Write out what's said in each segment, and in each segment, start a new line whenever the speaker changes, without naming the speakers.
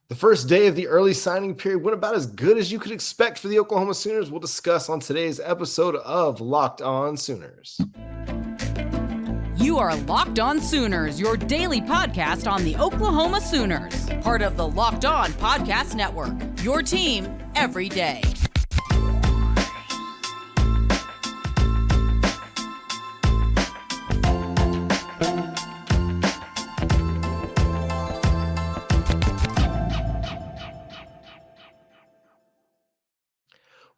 The first day of the early signing period went about as good as you could expect for the Oklahoma Sooners. We'll discuss on today's episode of Locked On Sooners.
You are Locked On Sooners, your daily podcast on the Oklahoma Sooners, part of the Locked On Podcast Network, your team every day.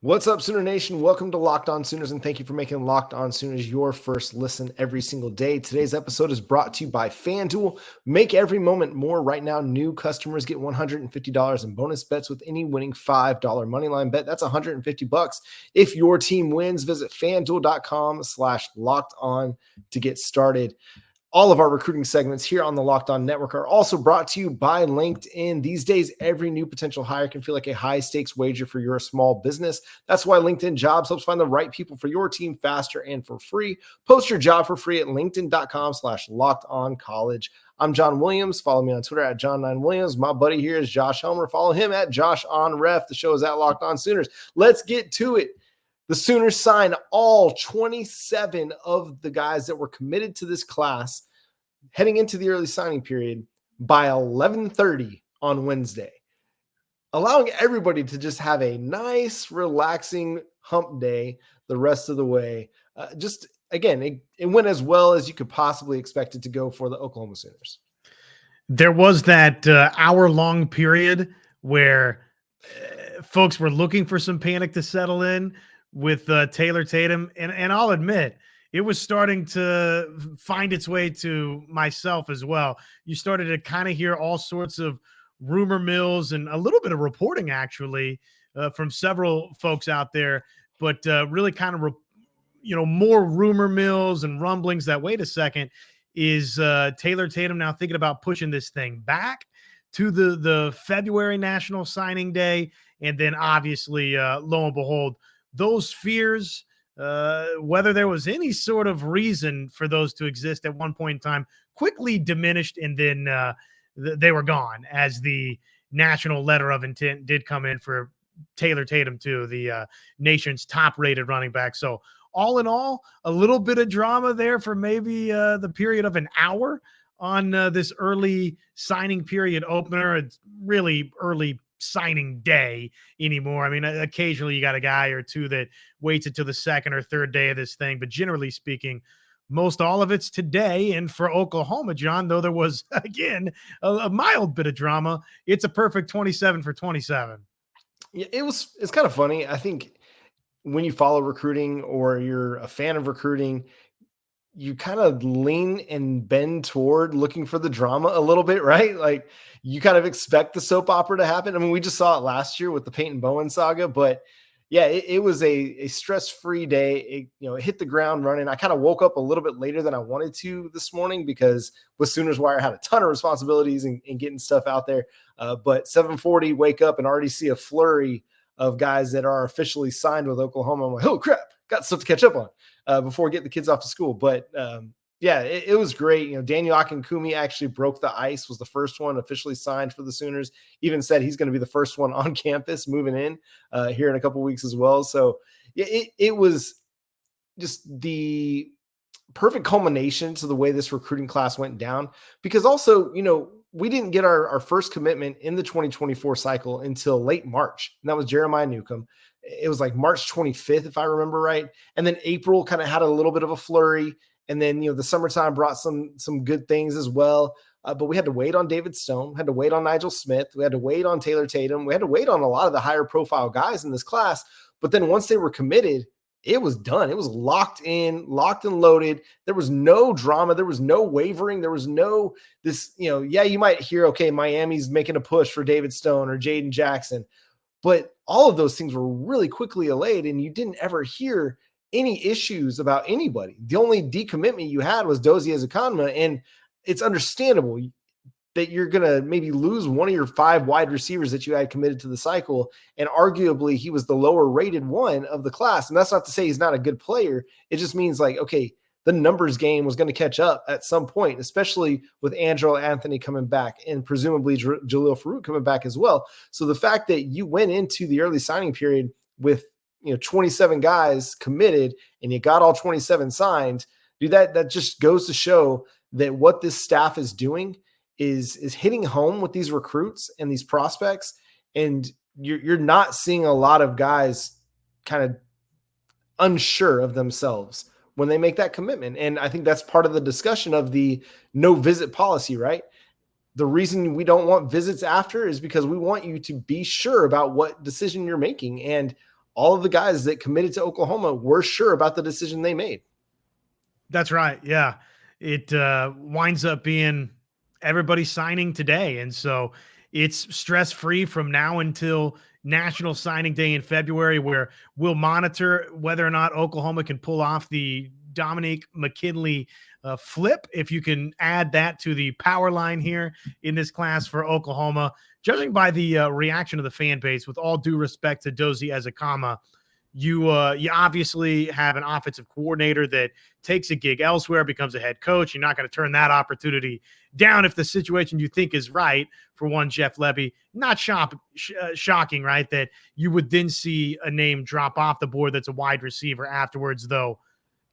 What's up, Sooner Nation? Welcome to Locked On Sooners, and thank you for making Locked On Sooners your first listen every single day. Today's episode is brought to you by FanDuel. Make every moment more. Right now, new customers get $150 in bonus bets with any winning $5 moneyline bet. That's $150. If your team wins, visit FanDuel.com/LockedOn to get started. All of our recruiting segments here on the Locked On Network are also brought to you by LinkedIn. These days, every new potential hire can feel like a high-stakes wager for your small business. That's why LinkedIn Jobs helps find the right people for your team faster and for free. Post your job for free at linkedin.com/LockedOnCollege. I'm John Williams. Follow me on Twitter at John9Williams. My buddy here is Josh Helmer. Follow him at JoshOnRef. The show is at Locked On Sooners. Let's get to it. The Sooners signed all 27 of the guys that were committed to this class heading into the early signing period by 11:30 on Wednesday, allowing everybody to just have a nice, relaxing hump day the rest of the way. It went as well as you could possibly expect it to go for the Oklahoma Sooners.
There was that hour-long period where folks were looking for some panic to settle in with Taylor Tatum. And I'll admit, it was starting to find its way to myself as well. You started to kind of hear all sorts of rumor mills and a little bit of reporting, actually, from several folks out there, but really kind of, more rumor mills and rumblings that, wait a second, is Taylor Tatum now thinking about pushing this thing back to the February National Signing Day? And then obviously, lo and behold, those fears, whether there was any sort of reason for those to exist at one point in time, quickly diminished, and then they were gone as the national letter of intent did come in for Taylor Tatum too, the nation's top-rated running back. So all in all, a little bit of drama there for maybe the period of an hour on this early signing period opener. It's really early signing day anymore. I mean, occasionally you got a guy or two that waits until the second or third day of this thing, but generally speaking, most all of it's today. And for Oklahoma, John, though there was, again, a mild bit of drama, it's a perfect 27 for 27.
Yeah, it's kind of funny. I think when you follow recruiting or you're a fan of recruiting, you kind of lean and bend toward looking for the drama a little bit, right? Like you kind of expect the soap opera to happen. I mean, we just saw it last year with the Peyton Bowen saga, but yeah, it was a stress-free day. It hit the ground running. I kind of woke up a little bit later than I wanted to this morning because with Sooners Wire, I had a ton of responsibilities in getting stuff out there. But 7:40, wake up and already see a flurry of guys that are officially signed with Oklahoma. I'm like, oh crap, got stuff to catch up on before getting the kids off to school. But it was great. Daniel Akinkumi actually broke the ice, was the first one officially signed for the Sooners, even said he's going to be the first one on campus moving in here in a couple weeks as well. So it was just the perfect culmination to the way this recruiting class went down, because also, we didn't get our first commitment in the 2024 cycle until late March, and that was Jeremiah Newcomb. It was like March 25th, if I remember right. And then April kind of had a little bit of a flurry. And then, the summertime brought some good things as well. But we had to wait on David Stone, had to wait on Nigel Smith. We had to wait on Taylor Tatum. We had to wait on a lot of the higher profile guys in this class. But then once they were committed, it was done. It was locked and loaded. There was no drama. There was no wavering. There was no you might hear, okay, Miami's making a push for David Stone or Jayden Jackson. But all of those things were really quickly allayed, and you didn't ever hear any issues about anybody. The only decommitment you had was Dozie Ezekanma, and it's understandable that you're going to maybe lose one of your 5 wide receivers that you had committed to the cycle, and arguably he was the lower rated one of the class. And that's not to say he's not a good player. It just means like, okay, the numbers game was going to catch up at some point, especially with Angelo Anthony coming back and presumably Jaleel Farouk coming back as well. So the fact that you went into the early signing period with 27 guys committed and you got all 27 signed, dude, that just goes to show that what this staff is doing is hitting home with these recruits and these prospects. And you're not seeing a lot of guys kind of unsure of themselves when they make that commitment. And I think that's part of the discussion of the no visit policy, right? The reason we don't want visits after is because we want you to be sure about what decision you're making. And all of the guys that committed to Oklahoma were sure about the decision they made.
That's right. Yeah. It winds up being everybody signing today. And so it's stress-free from now until National Signing Day in February, where we'll monitor whether or not Oklahoma can pull off the Dominique McKinley flip. If you can add that to the power line here in this class for Oklahoma, judging by the reaction of the fan base, with all due respect to Dozie Ezekama, you obviously have an offensive coordinator that takes a gig elsewhere, becomes a head coach. You're not going to turn that opportunity down if the situation you think is right for one Jeff Levy. Not shocking, right, that you would then see a name drop off the board that's a wide receiver afterwards, though.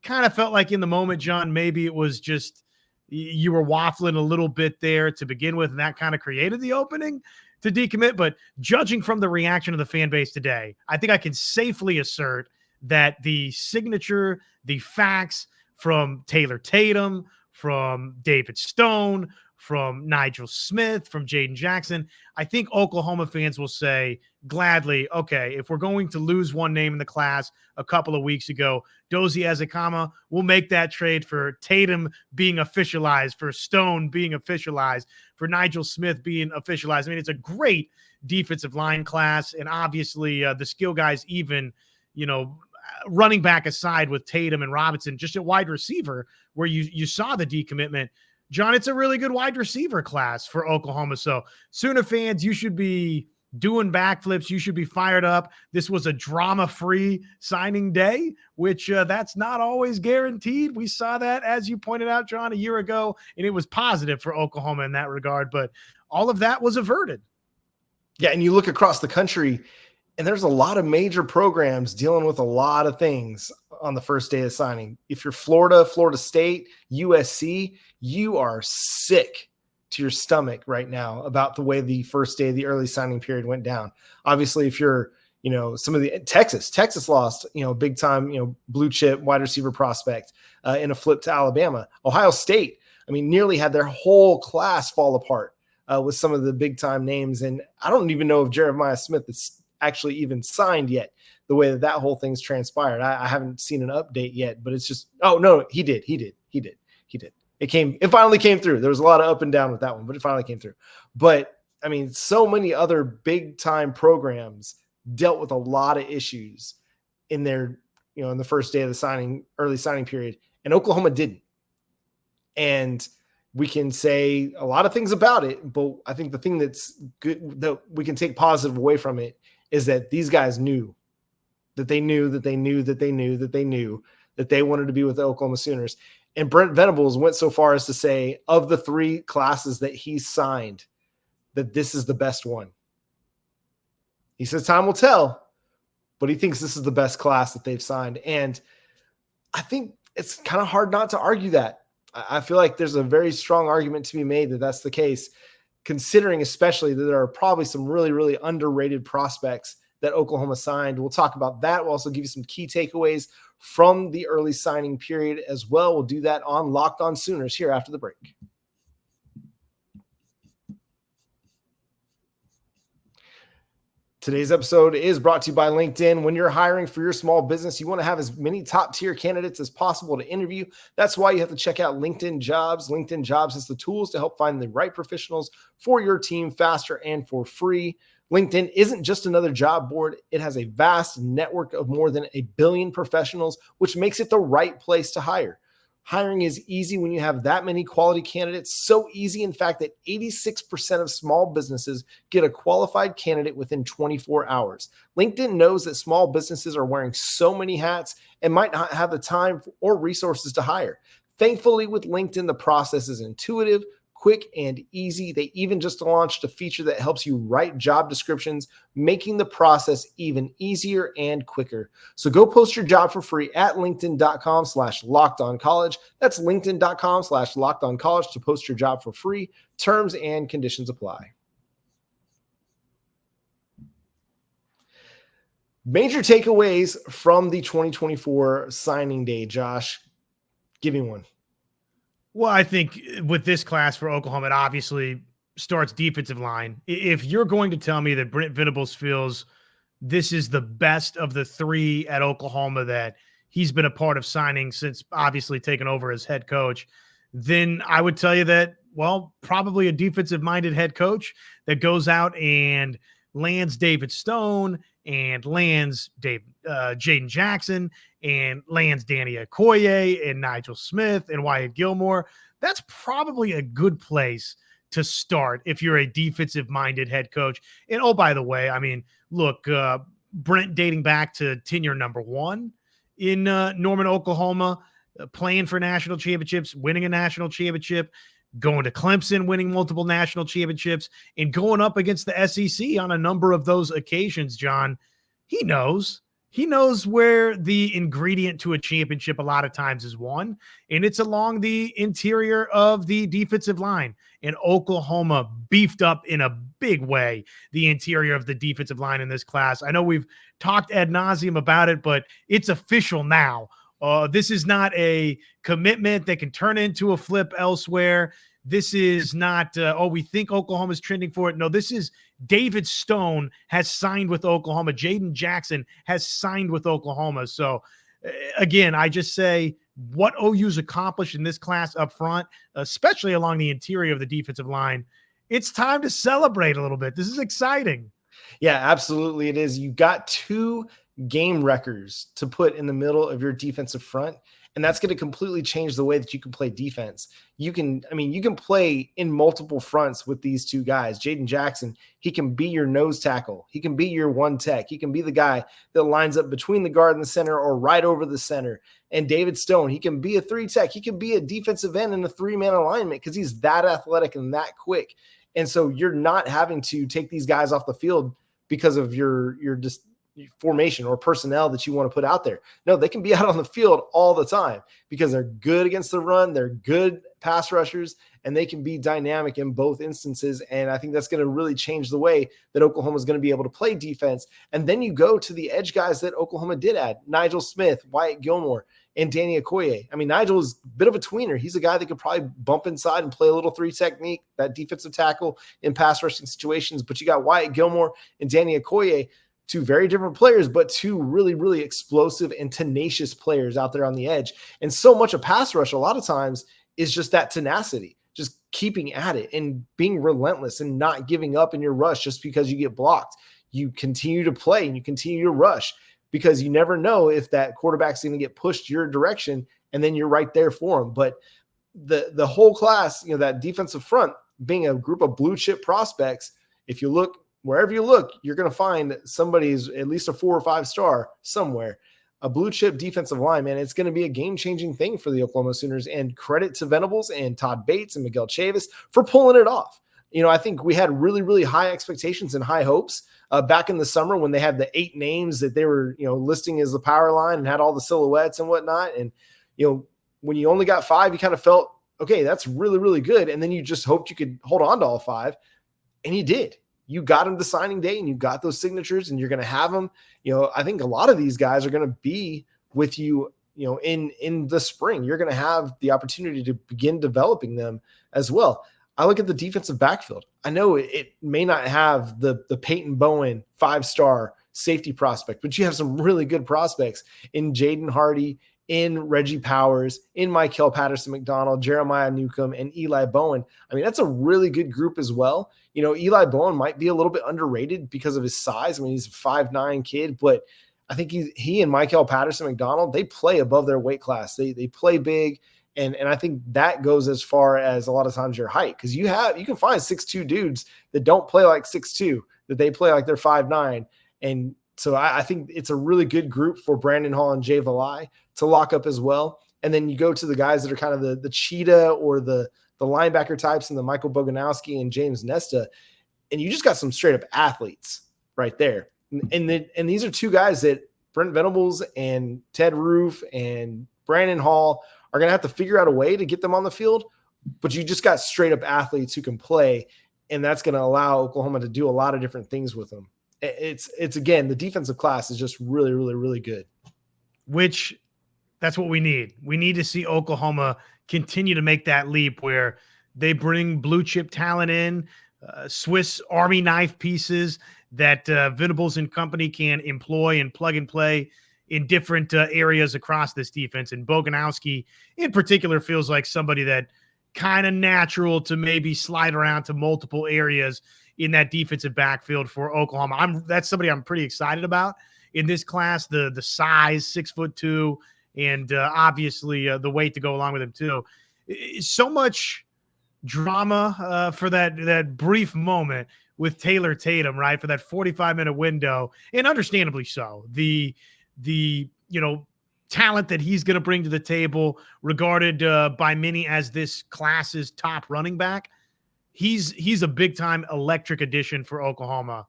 Kind of felt like in the moment, John, maybe it was just you were waffling a little bit there to begin with, and that kind of created the opening to decommit. But judging from the reaction of the fan base today, I think I can safely assert that the signature, the facts from Taylor Tatum, from David Stone, from Nigel Smith, from Jayden Jackson, I think Oklahoma fans will say gladly, okay, if we're going to lose one name in the class a couple of weeks ago, Dozie Ezekama, we'll make that trade for Tatum being officialized, for Stone being officialized, for Nigel Smith being officialized. I mean, it's a great defensive line class, and obviously the skill guys even, running back aside with Tatum and Robinson, just at wide receiver where you saw the decommitment. John, it's a really good wide receiver class for Oklahoma. So Sooner fans, you should be doing backflips. You should be fired up. This was a drama-free signing day, which that's not always guaranteed. We saw that, as you pointed out, John, a year ago, and it was positive for Oklahoma in that regard. But all of that was averted.
Yeah, and you look across the country, and there's a lot of major programs dealing with a lot of things on the first day of signing. If you're Florida, Florida State, USC, you are sick to your stomach right now about the way the first day of the early signing period went down. Obviously, if you're, some of the Texas lost, big time, blue chip wide receiver prospect in a flip to Alabama. Ohio State, nearly had their whole class fall apart with some of the big time names. And I don't even know if Jeremiah Smith is actually even signed yet, the way that whole thing's transpired. I haven't seen an update yet, but it's just, oh no, he did. It finally came through. There was a lot of up and down with that one, but it finally came through. But so many other big time programs dealt with a lot of issues in their, in the first day of the early signing period, and Oklahoma didn't. And we can say a lot of things about it, but I think the thing that's good that we can take positive away from it is that these guys knew that they wanted to be with the Oklahoma Sooners. And Brent Venables went so far as to say, of the three classes that he signed, that this is the best one. He says time will tell, but he thinks this is the best class that they've signed. And I think it's kind of hard not to argue that. I feel like there's a very strong argument to be made that that's the case, considering especially that there are probably some really, really underrated prospects that Oklahoma signed. We'll talk about that. We'll also give you some key takeaways from the early signing period as well. We'll do that on Locked On Sooners here after the break. Today's episode is brought to you by LinkedIn. When you're hiring for your small business, you want to have as many top-tier candidates as possible to interview. That's why you have to check out LinkedIn Jobs. LinkedIn Jobs has the tools to help find the right professionals for your team faster and for free. LinkedIn isn't just another job board. It has a vast network of more than 1 billion professionals, which makes it the right place to hire. Hiring is easy when you have that many quality candidates. So easy, in fact, that 86% of small businesses get a qualified candidate within 24 hours. LinkedIn knows that small businesses are wearing so many hats and might not have the time or resources to hire. Thankfully, with LinkedIn, the process is intuitive, quick, and easy. They even just launched a feature that helps you write job descriptions, making the process even easier and quicker. So go post your job for free at linkedin.com/lockedoncollege. That's linkedin.com/lockedoncollege to post your job for free. Terms and conditions apply. Major takeaways from the 2024 signing day, Josh. Give me one.
Well, I think with this class for Oklahoma, it obviously starts defensive line. If you're going to tell me that Brent Venables feels this is the best of the three at Oklahoma that he's been a part of signing since obviously taking over as head coach, then I would tell you that, well, probably a defensive-minded head coach that goes out and lands David Stone and lands Jayden Jackson and lands Danny Okoye and Nigel Smith and Wyatt Gilmore. That's probably a good place to start if you're a defensive-minded head coach. And, oh, by the way, I mean, look, Brent dating back to tenure number one in Norman, Oklahoma, playing for national championships, winning a national championship, going to Clemson, winning multiple national championships, and going up against the SEC on a number of those occasions, John. He knows where the ingredient to a championship a lot of times is won, and it's along the interior of the defensive line. And Oklahoma beefed up in a big way the interior of the defensive line in this class. I know we've talked ad nauseum about it, but it's official now. This is not a commitment that can turn into a flip elsewhere. This is not, we think Oklahoma's trending for it. No, this is David Stone has signed with Oklahoma. Jayden Jackson has signed with Oklahoma. So, again, I just say what OU's accomplished in this class up front, especially along the interior of the defensive line, it's time to celebrate a little bit. This is exciting.
Yeah, absolutely it is. You got two game records to put in the middle of your defensive front, and that's going to completely change the way that you can play defense. You can play in multiple fronts with these two guys. Jayden Jackson, he can be your nose tackle. He can be your one tech. He can be the guy that lines up between the guard and the center or right over the center. And David Stone, he can be a three tech. He can be a defensive end in a three-man alignment because he's that athletic and that quick. And so you're not having to take these guys off the field because of your formation or personnel that you want to put out there. No, they can be out on the field all the time because they're good against the run. They're good pass rushers, and they can be dynamic in both instances. And I think that's going to really change the way that Oklahoma is going to be able to play defense. And then you go to the edge guys that Oklahoma did add: Nigel Smith, Wyatt Gilmore, and Danny Okoye. I mean, Nigel is a bit of a tweener. He's a guy that could probably bump inside and play a little three technique, that defensive tackle in pass rushing situations. But you got Wyatt Gilmore and Danny Okoye, two very different players, but two really, really explosive and tenacious players out there on the edge. And so much of pass rush a lot of times is just that tenacity, just keeping at it and being relentless and not giving up in your rush just because you get blocked. You continue to play and you continue to rush because you never know if that quarterback's going to get pushed your direction, and then you're right there for him. But the whole class, that defensive front being a group of blue chip prospects, if you look, wherever you look, you're going to find somebody's at least a 4 or 5 star somewhere. A blue chip defensive line, man, it's going to be a game-changing thing for the Oklahoma Sooners. And credit to Venables and Todd Bates and Miguel Chavis for pulling it off. I think we had really, really high expectations and high hopes back in the summer when they had the 8 names that they were, listing as the power line and had all the silhouettes and whatnot. And, when you only got 5, you kind of felt, okay, that's really, really good. And then you just hoped you could hold on to all 5. And you did. You got them to signing day and you got those signatures and you're going to have them. I think a lot of these guys are going to be with you, in the spring. You're going to have the opportunity to begin developing them as well. I look at the defensive backfield. I know it may not have the Peyton Bowen 5-star safety prospect, but you have some really good prospects in Jaden Hardy, in Reggie Powers, in Michael Patterson-McDonald, Jeremiah Newcomb, and Eli Bowen. I mean, that's a really good group as well. Eli Bowen might be a little bit underrated because of his size. I mean, he's a 5'9" kid, but I think he and Michael Patterson-McDonald, they play above their weight class. They play big, And I think that goes as far as a lot of times your height, because you can find 6'2" dudes that don't play like 6'2", that they play like they're 5'9". And so I think it's a really good group for Brandon Hall and Jay Valai to lock up as well. And then you go to the guys that are kind of the cheetah or the linebacker types, and the Michael Boganowski and James Nesta, and you just got some straight up athletes right there. And these are two guys that Brent Venables and Ted Roof and Brandon Hall are going to have to figure out a way to get them on the field, but you just got straight up athletes who can play, and that's going to allow Oklahoma to do a lot of different things with them. It's again, the defensive class is just really, really, really good.
Which that's what we need. We need to see Oklahoma continue to make that leap where they bring blue chip talent in, Swiss Army knife pieces that Venables and company can employ and plug and play in different areas across this defense. And Boganowski in particular feels like somebody that kind of natural to maybe slide around to multiple areas in that defensive backfield for Oklahoma. That's somebody I'm pretty excited about in this class. The size, 6'2", and obviously the weight to go along with him too. So much drama for that brief moment with Taylor Tatum, right? For that 45-minute window, and understandably so. The talent that he's going to bring to the table, regarded by many as this class's top running back. He's a big time electric addition for Oklahoma.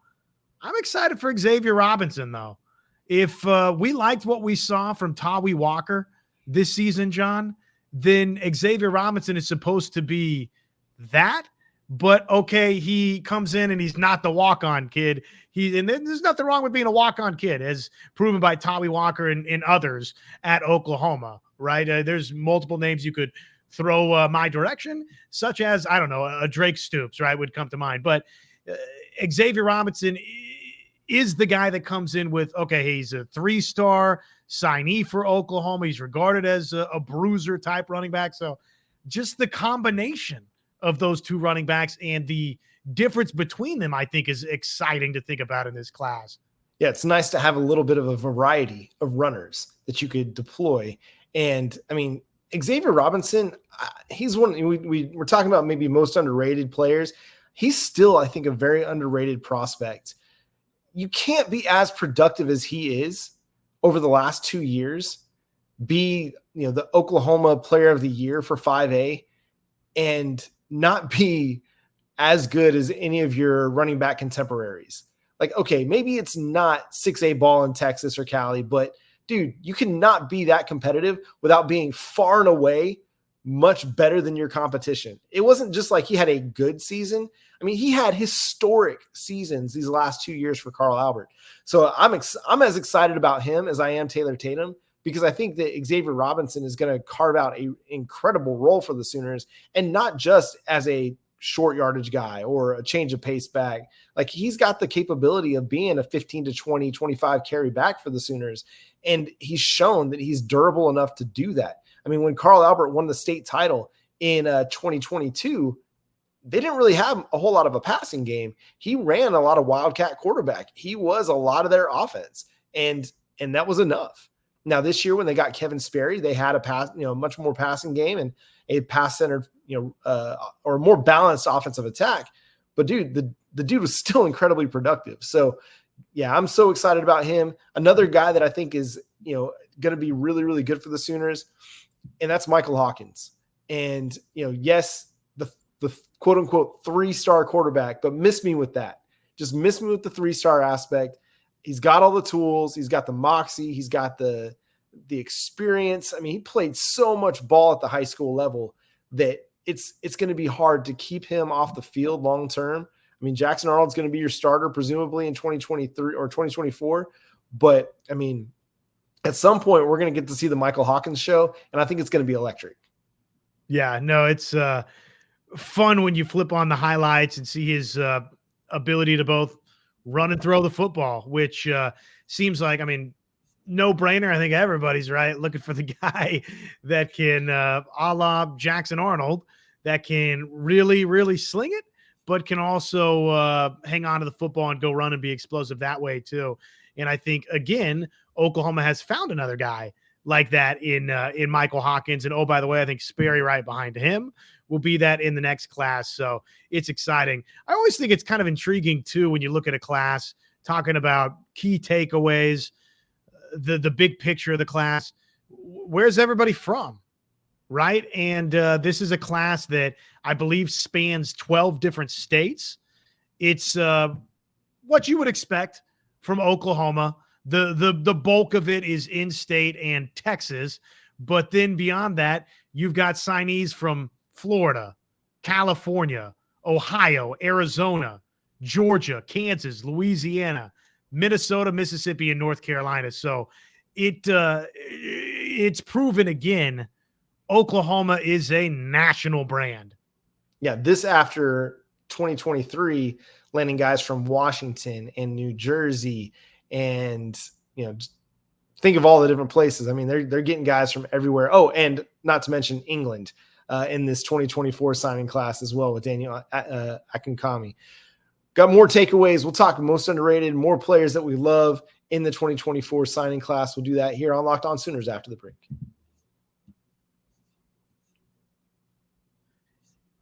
I'm excited for Xavier Robinson though. If we liked what we saw from Tawi Walker this season, John, then Xavier Robinson is supposed to be that. But okay, he comes in and he's not the walk-on kid. And there's nothing wrong with being a walk-on kid, as proven by Tawi Walker and others at Oklahoma, right? There's multiple names you could throw my direction, such as, I don't know, a Drake Stoops, right, would come to mind. But Xavier Robinson is the guy that comes in with, okay, he's a 3-star signee for Oklahoma. He's regarded as a bruiser type running back. So just the combination of those two running backs and the difference between them, I think, is exciting to think about in this class.
Yeah, it's nice to have a little bit of a variety of runners that you could deploy. And I mean, Xavier Robinson, he's one we're talking about maybe most underrated players. He's still, I think, a very underrated prospect. You can't be as productive as he is over the last 2 years, be the Oklahoma Player of the Year for 5A, and not be as good as any of your running back contemporaries. Like, okay, maybe it's not 6A ball in Texas or Cali, but dude, you cannot be that competitive without being far and away much better than your competition. It wasn't just like he had a good season. I mean, he had historic seasons these last 2 years for Carl Albert. So I'm as excited about him as I am Taylor Tatum, because I think that Xavier Robinson is going to carve out an incredible role for the Sooners, and not just as a short yardage guy or a change of pace back. Like, he's got the capability of being a 15 to 20, 25 carry back for the Sooners. And he's shown that he's durable enough to do that. I mean, when Carl Albert won the state title in 2022, they didn't really have a whole lot of a passing game. He ran a lot of wildcat quarterback. He was a lot of their offense, and that was enough. Now this year, when they got Kevin Sperry, they had a much more passing game and a pass-centered, or more balanced offensive attack. But dude, the dude was still incredibly productive. So yeah, I'm so excited about him. Another guy that I think is, going to be really, really good for the Sooners, and that's Michael Hawkins. And, yes, the quote unquote 3-star quarterback, but miss me with that. Just miss me with the 3-star aspect. He's got all the tools. He's got the moxie. He's got the experience. I mean, he played so much ball at the high school level that it's going to be hard to keep him off the field long term. I mean, Jackson Arnold's going to be your starter presumably in 2023 or 2024. But I mean, at some point we're going to get to see the Michael Hawkins show, and I think it's going to be electric.
Yeah, no, it's fun when you flip on the highlights and see his ability to both run and throw the football, which seems like, I mean, no brainer. I think everybody's right looking for the guy that can, a la Jackson Arnold, that can really, really sling it, but can also hang on to the football and go run and be explosive that way too. And I think, again, Oklahoma has found another guy like that in Michael Hawkins. And oh, by the way, I think Sperry right behind him will be that in the next class. So it's exciting. I always think it's kind of intriguing too when you look at a class talking about key takeaways, the big picture of the class. Where's everybody from? Right. And this is a class that I believe spans 12 different states. It's what you would expect from Oklahoma. The bulk of it is in-state and Texas. But then beyond that, you've got signees from Florida, California, Ohio, Arizona, Georgia, Kansas, Louisiana, Minnesota, Mississippi, and North Carolina. So it's proven again, Oklahoma is a national brand.
Yeah, this after 2023, landing guys from Washington and New Jersey, and just think of all the different places. I mean, they're getting guys from everywhere. Oh, and not to mention England in this 2024 signing class as well with Daniel Akinkami. Got more takeaways. We'll talk most underrated, more players that we love in the 2024 signing class. We'll do that here on Locked On Sooners after the break.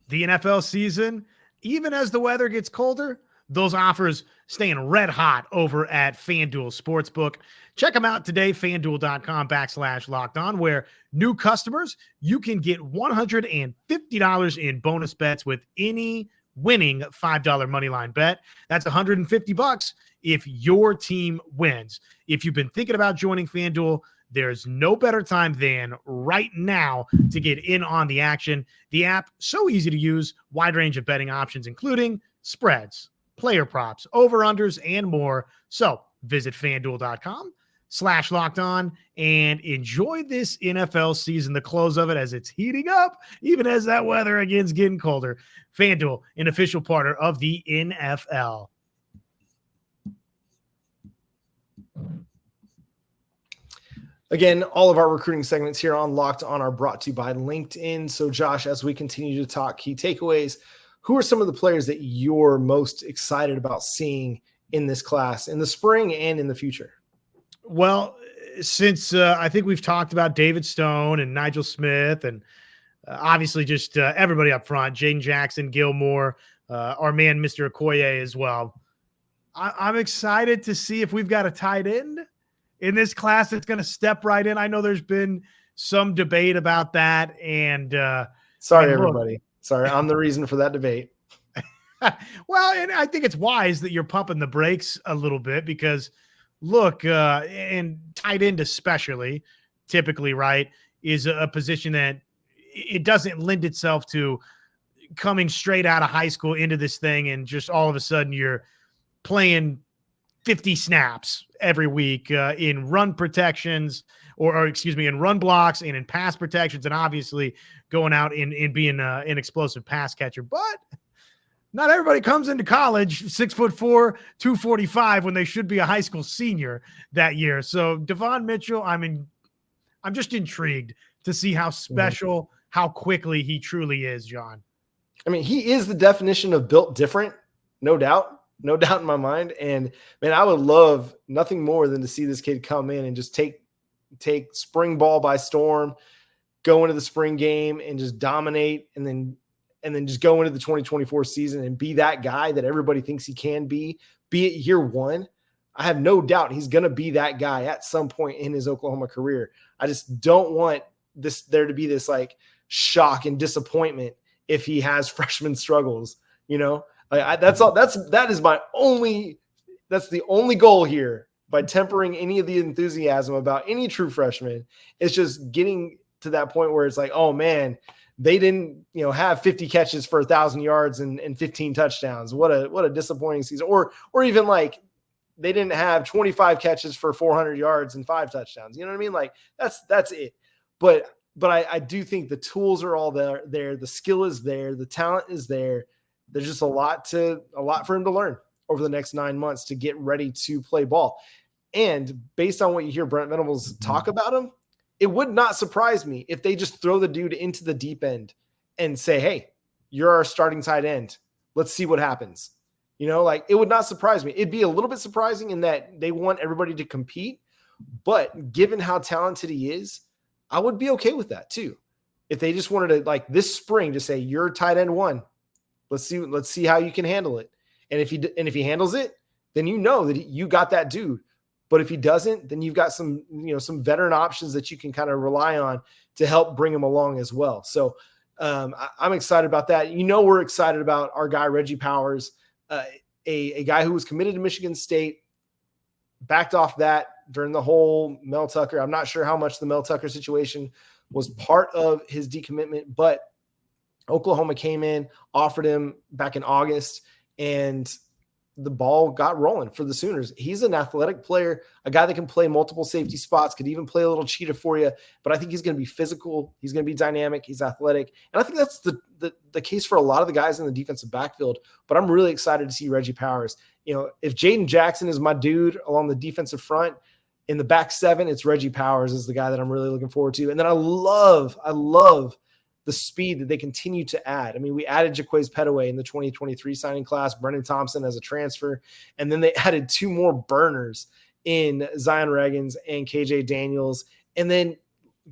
The NFL season, even as the weather gets colder, those offers staying red hot over at FanDuel Sportsbook. Check them out today, FanDuel.com/LockedOn, where new customers, you can get $150 in bonus bets with any winning $5 moneyline bet. That's $150 if your team wins. If you've been thinking about joining FanDuel, there's no better time than right now to get in on the action. The app, so easy to use, wide range of betting options, including spreads, player props, over-unders, and more. So visit FanDuel.com/LockedOn and enjoy this NFL season, the close of it as it's heating up, even as that weather again is getting colder. FanDuel, an official partner of the NFL.
Again, all of our recruiting segments here on Locked On are brought to you by LinkedIn. So, Josh, as we continue to talk key takeaways, who are some of the players that you're most excited about seeing in this class in the spring and in the future?
Well, since I think we've talked about David Stone and Nigel Smith and obviously just everybody up front, Jayden Jackson, Gilmore, our man, Mr. Okoye as well. I'm excited to see if we've got a tight end in this class that's going to step right in. I know there's been some debate about that. And
sorry, everybody. Sorry, I'm the reason for that debate.
Well, and I think it's wise that you're pumping the brakes a little bit because, look, and tight end especially, typically, right, is a position that it doesn't lend itself to coming straight out of high school into this thing and just all of a sudden you're playing 50 snaps every week in run protections or excuse me, in run blocks and in pass protections and obviously going out and being an explosive pass catcher. But not everybody comes into college 6'4", 245 when they should be a high school senior that year. So Devon Mitchell, I'm just intrigued to see how special, how quickly he truly is, John.
I mean, he is the definition of built different, no doubt in my mind. And man, I would love nothing more than to see this kid come in and just take spring ball by storm, go into the spring game and just dominate, and then just go into the 2024 season and be that guy that everybody thinks he can be it year one. I have no doubt he's going to be that guy at some point in his Oklahoma career. I just don't want there to be this like shock and disappointment if he has freshman struggles, that's the only goal here by tempering any of the enthusiasm about any true freshman. It's just getting to that point where it's like, oh man, they didn't, have 50 catches for 1,000 yards and 15 touchdowns. What a disappointing season. Or even like they didn't have 25 catches for 400 yards and 5 touchdowns. You know what I mean? Like that's it. But I do think the tools are all there. The skill is there. The talent is there. There's just a lot for him to learn over the next 9 months to get ready to play ball. And based on what you hear Brent Venables talk about him, it would not surprise me if they just throw the dude into the deep end and say, hey, you're our starting tight end. Let's see what happens. It would not surprise me. It'd be a little bit surprising in that they want everybody to compete, But given how talented he is, I would be okay with that too. If they just wanted to, like this spring, to say you're tight end one, let's see how you can handle it. And if he handles it, then you know that you got that dude. But if he doesn't, then you've got some veteran options that you can kind of rely on to help bring him along as well. So I'm excited about that. We're excited about our guy Reggie Powers, a guy who was committed to Michigan State, backed off that during the whole Mel Tucker. I'm not sure how much the Mel Tucker situation was part of his decommitment, but Oklahoma came in, offered him back in August, and the ball got rolling for the Sooners. He's an athletic player, a guy that can play multiple safety spots, could even play a little cheetah for you, but I think he's going to be physical. He's going to be dynamic. He's athletic. And I think that's the case for a lot of the guys in the defensive backfield, but I'm really excited to see Reggie Powers. If Jayden Jackson is my dude along the defensive front, in the back seven, it's Reggie Powers is the guy that I'm really looking forward to. And then I love the speed that they continue to add. I mean, we added Jaquez Petaway in the 2023 signing class, Brennan Thompson as a transfer, and then they added two more burners in Zion Reagans and KJ Daniels. And then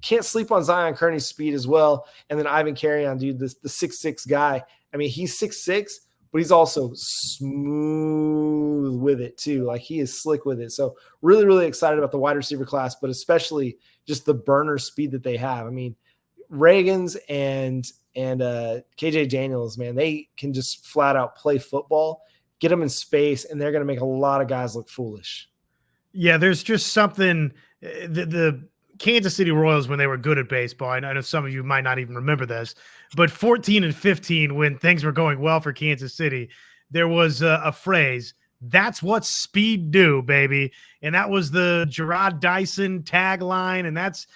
can't sleep on Zion Kearney's speed as well. And then Ivan Carrion, dude, the 6'6" guy. I mean, he's 6'6", but he's also smooth with it too. Like he is slick with it. So really, really excited about the wide receiver class, but especially just the burner speed that they have. I mean, Reagans and KJ Daniels, man, they can just flat out play football, get them in space, and they're going to make a lot of guys look foolish.
Yeah, there's just something the Kansas City Royals, when they were good at baseball, I know some of you might not even remember this, but 14 and 15, when things were going well for Kansas City, there was a phrase, "That's what speed do, baby." And that was the Gerard Dyson tagline. And that's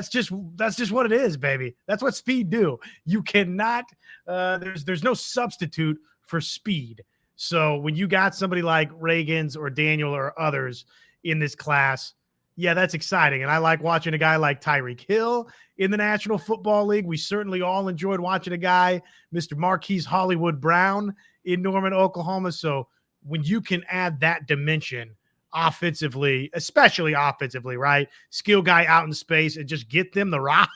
just what it is, baby. That's what speed do. You cannot, there's no substitute for speed. So when you got somebody like Reagans or Daniel or others in this class, yeah, that's exciting. And I like watching a guy like Tyreek Hill in the National Football League. We certainly all enjoyed watching a guy, Mr. Marquise Hollywood Brown, in Norman, Oklahoma. So when you can add that dimension offensively, especially offensively, right? Skill guy out in space and just get them the rock.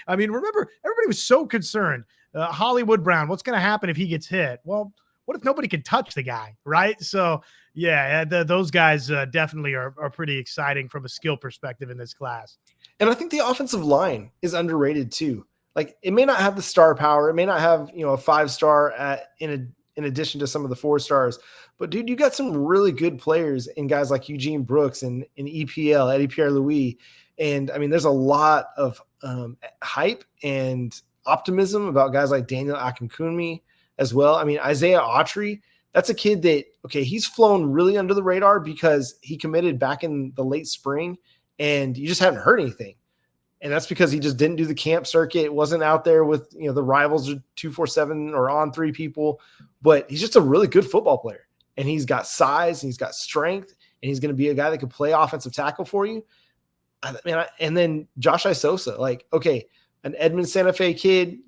I mean, remember, everybody was so concerned. Hollywood Brown, what's going to happen if he gets hit? Well, what if nobody can touch the guy, right? So, yeah, those guys definitely are pretty exciting from a skill perspective in this class.
And I think the offensive line is underrated too. Like, it may not have the star power. It may not have, a 5-star in addition to some of the 4-stars. But, dude, you got some really good players in guys like Eugene Brooks and EPL, Eddie Pierre-Louis. And, I mean, there's a lot of hype and optimism about guys like Daniel Akinkunmi as well. I mean, Isaiah Autry, that's a kid that, okay, he's flown really under the radar because he committed back in the late spring and you just haven't heard anything. And that's because he just didn't do the camp circuit. Wasn't out there with, the rivals or 247 or on 3 people, but he's just a really good football player. And he's got size and he's got strength and he's going to be a guy that could play offensive tackle for you. And then Josh Isosa, like, okay, an Edmond Santa Fe kid,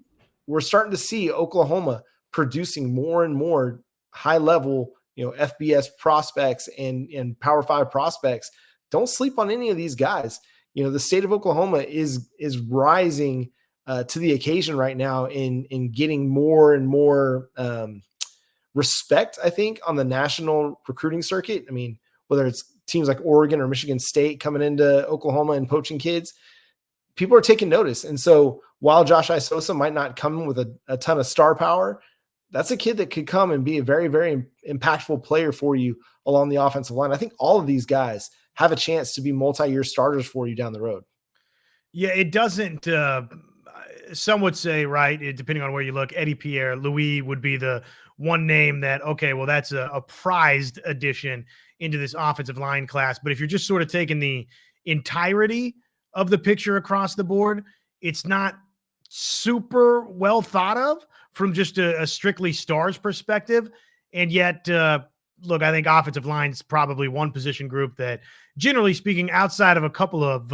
we're starting to see Oklahoma producing more and more high level, FBS prospects and Power 5 prospects. Don't sleep on any of these guys. The state of Oklahoma is rising to the occasion right now in getting more and more respect, I think, on the national recruiting circuit. I mean, whether it's teams like Oregon or Michigan State coming into Oklahoma and poaching kids, people are taking notice. And so while Josh Isosa might not come with a ton of star power, that's a kid that could come and be a very, very impactful player for you along the offensive line. I think all of these guys have a chance to be multi-year starters for you down the road.
Yeah, it doesn't some would say, right, depending on where you look, Eddie Pierre-Louis would be the one name that, okay, well, that's a prized addition into this offensive line class. But if you're just sort of taking the entirety of the picture across the board, it's not super well thought of from just a strictly stars perspective. And yet, look, I think offensive line is probably one position group that, generally speaking, outside of a couple of,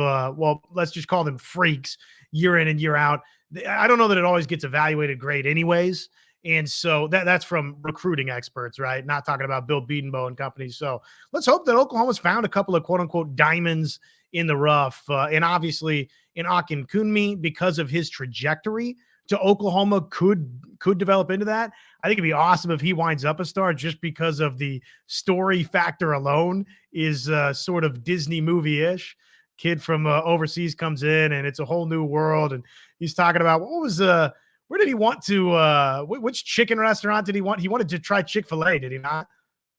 let's just call them freaks year in and year out, I don't know that it always gets evaluated great anyways. And so that's from recruiting experts, right? Not talking about Bill Bedenbaugh and company. So let's hope that Oklahoma's found a couple of quote unquote diamonds in the rough. And obviously in Akin Kunmi, because of his trajectory to Oklahoma, could develop into that. I think it'd be awesome if he winds up a star, just because of the story factor alone is sort of Disney movie-ish. Kid from overseas comes in and it's a whole new world. And he's talking about where did he want to, which chicken restaurant did he want? He wanted to try Chick-fil-A, did he not?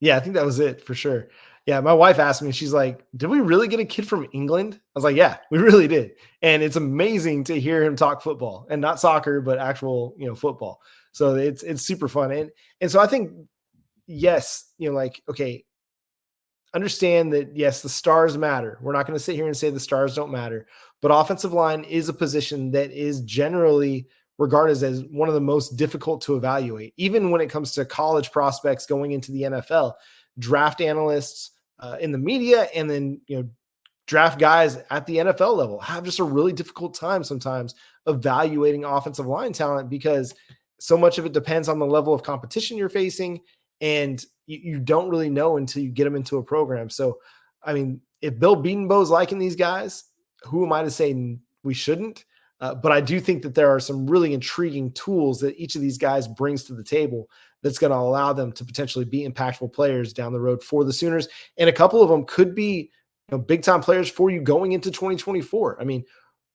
Yeah, I think that was it for sure. Yeah, my wife asked me, she's like, did we really get a kid from England? I was like, yeah, we really did. And it's amazing to hear him talk football, and not soccer, but actual, football. So it's super fun. And so I think, yes, okay, understand that, yes, the stars matter. We're not going to sit here and say the stars don't matter, but offensive line is a position that is generally regarded as one of the most difficult to evaluate. Even when it comes to college prospects going into the NFL, draft analysts in the media, and then, draft guys at the NFL level have just a really difficult time sometimes evaluating offensive line talent, because so much of it depends on the level of competition you're facing, and you don't really know until you get them into a program. So, I mean, if Bill Bedenbaugh's liking these guys, who am I to say we shouldn't? But I do think that there are some really intriguing tools that each of these guys brings to the table that's going to allow them to potentially be impactful players down the road for the Sooners. And a couple of them could be big time players for you going into 2024. I mean,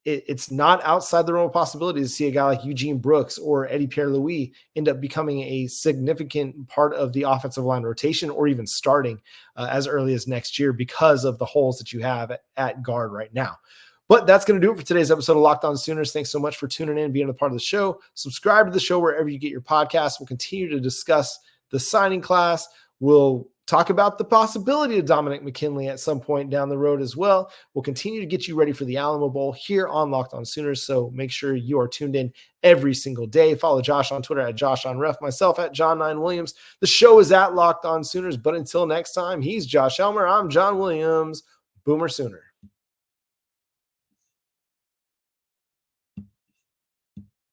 it's not outside the realm of possibility to see a guy like Eugene Brooks or Eddie Pierre-Louis end up becoming a significant part of the offensive line rotation, or even starting as early as next year, because of the holes that you have at guard right now. But that's going to do it for today's episode of Locked On Sooners. Thanks so much for tuning in and being a part of the show. Subscribe to the show wherever you get your podcasts. We'll continue to discuss the signing class. We'll talk about the possibility of Dominic McKinley at some point down the road as well. We'll continue to get you ready for the Alamo Bowl here on Locked On Sooners, so make sure you are tuned in every single day. Follow Josh on Twitter at JoshOnRef, myself at John9Williams. The show is at Locked On Sooners, but until next time, he's Josh Elmer. I'm John Williams. Boomer Sooner.